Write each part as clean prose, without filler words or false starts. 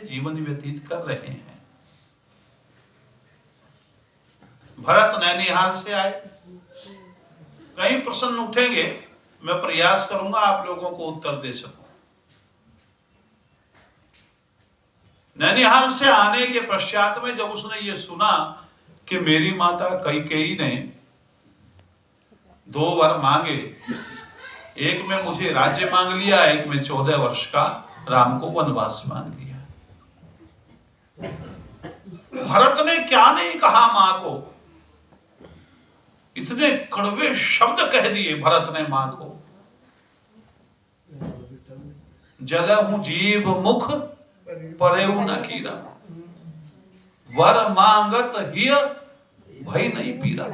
जीवन व्यतीत कर रहे हैं। भरत नैनीहाल से आए, कई प्रश्न उठेंगे, मैं प्रयास करूंगा आप लोगों को उत्तर दे सकूं। नैनीहाल से आने के पश्चात में जब उसने ये सुना कि मेरी माता कैकेयी ने 2 वर मांगे, एक में मुझे राज्य मांग लिया, एक में 14 वर्ष का राम को वनवास मांग लिया। भरत ने क्या नहीं कहा मां को, इतने कड़वे शब्द कह दिए भरत ने मां को। जलहु जीव मुख परेऊ न कीरा, वर मांगत हिय भई नहीं पीरा।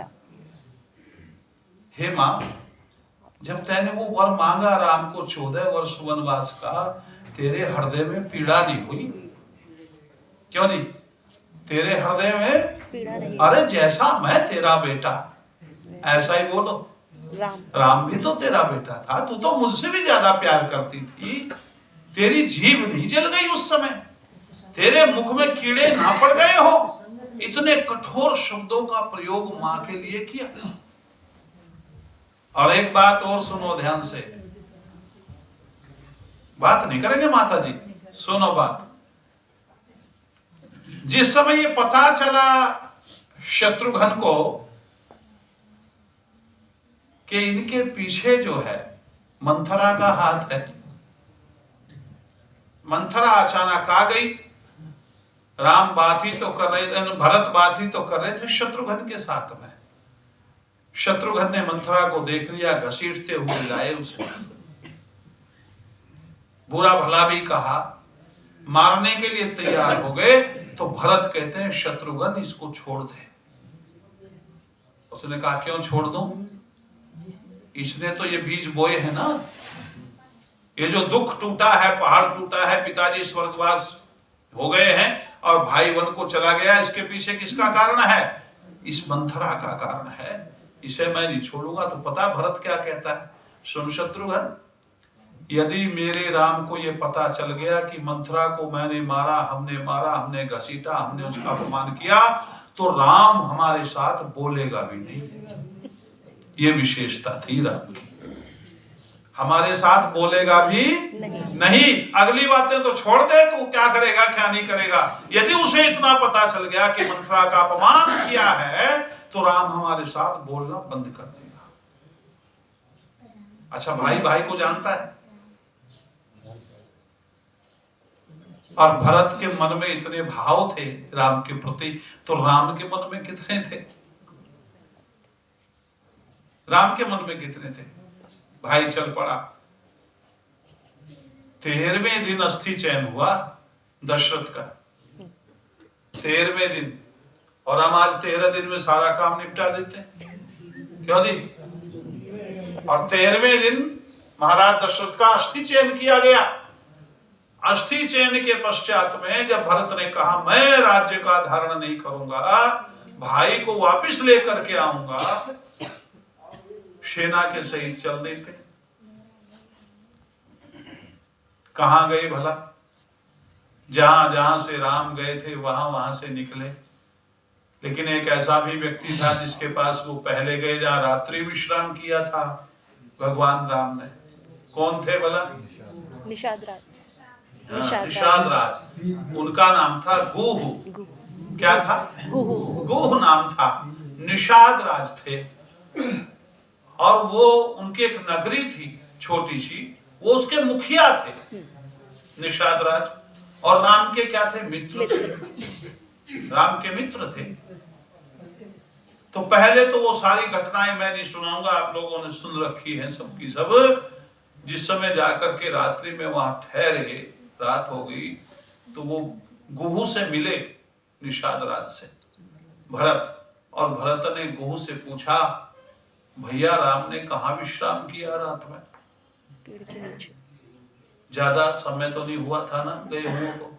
हे मां, जब तैने वो वर मांगा राम को 14 वर्ष वनवास का, तेरे हृदय में पीड़ा नहीं हुई? क्यों नहीं? तेरे हृदय में पीड़ा नहीं? अरे जैसा मैं तेरा बेटा ऐसा ही बोलो। राम भी तो तेरा बेटा था, तू तो मुझसे भी ज्यादा प्यार करती थी। तेरी जीभ नहीं जल गई उस समय? तेरे मुख में कीड़े ना पड़ गए हो? इतने कठोर शब्दों का प्रयोग मां के लिए किया। और एक बात और सुनो ध्यान से, बात नहीं करेंगे माता जी, सुनो बात। जिस समय ये पता चला शत्रुघ्न को कि इनके पीछे जो है मंथरा का हाथ है, मंथरा अचानक आ गई। राम बात ही तो कर रहे, भरत बात ही तो कर रहे थे शत्रुघ्न के साथ में। शत्रुघ्न ने मंथरा को देख लिया, घसीटते हुए लाए उसे, बुरा भला भी कहा, मारने के लिए तैयार हो गए। तो भरत कहते हैं शत्रुघ्न इसको छोड़ दे। उसने कहा क्यों छोड़ दूं? इसने तो ये बीज बोए हैं ना, ये जो दुख टूटा है, पहाड़ टूटा है, पिताजी स्वर्गवास हो गए हैं और भाई वन को चला गया, इसके पीछे किसका कारण है? इस मंथरा का कारण है। इसे मैं नहीं छोड़ूंगा। तो पता भरत क्या कहता है? सुन शत्रुघ्न, यदि मेरे राम को यह पता चल गया कि मंथरा को मैंने मारा, हमने घसीटा, हमने उसका अपमान किया, तो राम हमारे साथ बोलेगा भी नहीं। ये विशेषता थी राम की, हमारे साथ बोलेगा भी नहीं। अगली बातें तो छोड़ दे, तो क्या करेगा क्या नहीं करेगा। यदि उसे इतना पता चल गया कि मंथरा का अपमान किया है, तो राम हमारे साथ बोलना बंद कर देगा। अच्छा, भाई भाई को जानता है, और भरत के मन में इतने भाव थे राम के प्रति, तो राम के मन में कितने थे? राम के मन में कितने थे? भाई चल पड़ा। 13वें दिन अस्थि चयन हुआ दशरथ का, 13वें दिन। और हम आज 13 दिन में सारा काम निपटा देते हैं, क्यों जी? और 13वें दिन महाराज दशरथ का अस्थि चयन किया गया। अस्थि चयन के पश्चात में जब भरत ने कहा मैं राज्य का धारण नहीं करूंगा, भाई को वापिस लेकर के आऊंगा, सेना के सहित चल देते। कहां गए भला? जहां जहां से राम गए थे वहां वहां से निकले। लेकिन एक ऐसा भी व्यक्ति था जिसके पास वो पहले गए, जहां रात्रि विश्राम किया था भगवान राम ने। कौन थे भला? निषाद राज। निषाद राज। उनका नाम था गुह। क्या था? गुह नाम था। निषाद राज थे, और वो उनकी एक नगरी थी छोटी सी, वो उसके मुखिया थे निषाद राज। और राम के क्या थे? मित्र थे। राम के मित्र थे। तो पहले तो वो सारी घटनाएं मैं नहीं सुनाऊंगा, आप लोगों ने सुन रखी है सबकी सब। जिस समय जाकर के रात्रि में वहां ठहरे, रात हो गई, तो वो गुहू से मिले निषाद राज से भरत। और भरत ने गुहू से पूछा, भैया राम ने कहा विश्राम किया रात में? पेड़ के नीचे। ज्यादा समय तो नहीं हुआ था ना गए हुए को?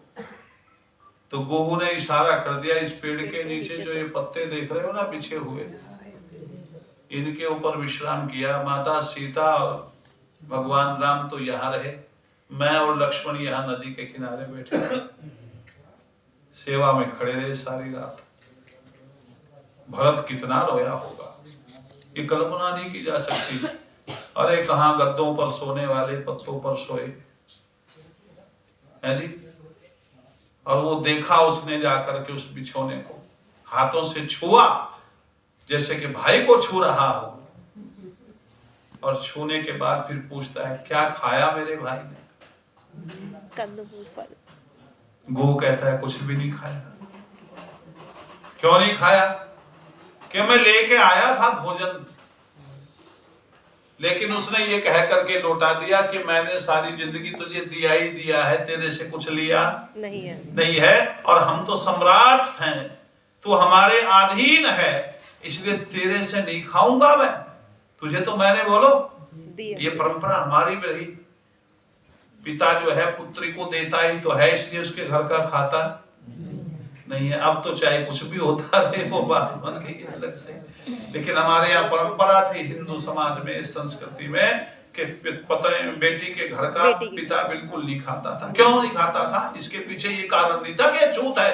तो गुहू ने इशारा कर दिया, इस पेड़ के नीचे जो ये पत्ते देख रहे हो ना बिछे हुए, इनके ऊपर विश्राम किया। माता सीता और भगवान राम तो यहाँ रहे, मैं और लक्ष्मण यहाँ नदी के किनारे बैठे। सेवा में खड़े रहे सारी रात। भरत कितना रोया होगा, ये कल्पना नहीं की जा सकती। अरे कहां गद्दों पर सोने वाले पत्तों पर सोए है जी। और वो देखा उसने जाकर के उस बिछौने को, हाथों से छुआ जैसे कि भाई को छू रहा हो, और छूने के बाद फिर पूछता है क्या खाया मेरे भाई ने? कंदमूल फल। गो कहता है कुछ भी नहीं खाया। क्यों नहीं खाया? कि मैं लेके आया था भोजन, लेकिन उसने ये कह करके लौटा दिया कि मैंने सारी जिंदगी तुझे दिया ही दिया है, तेरे से कुछ लिया नहीं है और हम तो सम्राट हैं, तू हमारे अधीन है, इसलिए तेरे से नहीं खाऊंगा मैं, तुझे तो मैंने बोलो ये परंपरा हमारी भी रही। पिता जो है पुत्री को देता ही तो है, इसलिए उसके घर का खाता नहीं है। अब तो चाहे कुछ भी होता रहे, वो बात बन गई अलग से, लेकिन हमारे यहाँ परंपरा थी हिंदू समाज में, इस संस्कृति में, कि बेटी के घर का पिता बिल्कुल नहीं खाता था। क्यों नहीं खाता था? इसके पीछे ये कारण नहीं था कि झूठ है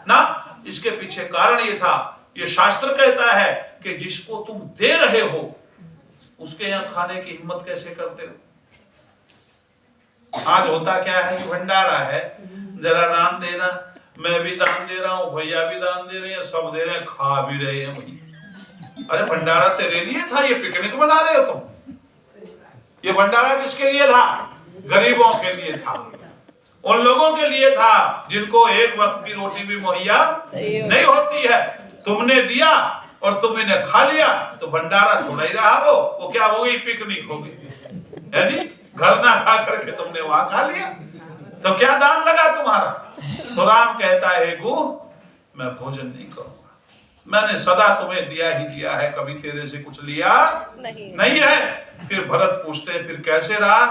ना, इसके पीछे कारण ये था, ये शास्त्र कहता है कि जिसको तुम दे रहे हो उसके यहाँ खाने की हिम्मत कैसे करते हो। आज होता क्या है कि भंडारा है, जरा दान देना, मैं भी दान दे रहा हूँ, भैया भी दान दे रहे हैं, सब दे रहे हैं, खा भी रहे हैं वही। अरे भंडारा तेरे लिए था, ये पिकनिक बना रहे हो तुम? ये भंडारा किसके लिए था? गरीबों के लिए था, उन लोगों के लिए था जिनको एक वक्त की रोटी भी मुहैया नहीं होती है। तुमने दिया और तुमने खा लिया तो भंडारा थोड़ा ही रहा, वो क्या हो गई? पिकनिक हो गई है जी। घर ना खा करके तुमने वहां खा लिया, तो क्या दान लगा तुम्हारा? तो राम कहता है गो मैं भोजन नहीं करूंगा, मैंने सदा तुम्हें दिया ही दिया है, कभी तेरे से कुछ लिया नहीं है। फिर भरत पूछते फिर कैसे रहा?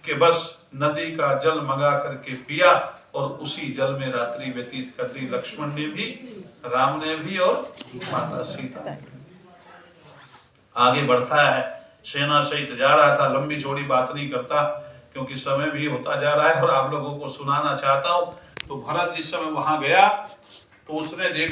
कि बस नदी का जल मंगा करके पिया और उसी जल में रात्रि व्यतीत कर दी, लक्ष्मण ने भी, राम ने भी और माता सीता। आगे बढ़ता है, सेना सहित जा रहा था, लंबी चौड़ी बात नहीं करता क्योंकि समय भी होता जा रहा है और आप लोगों को सुनाना चाहता हूं। तो भरत जिस समय वहां गया तो उसने देखा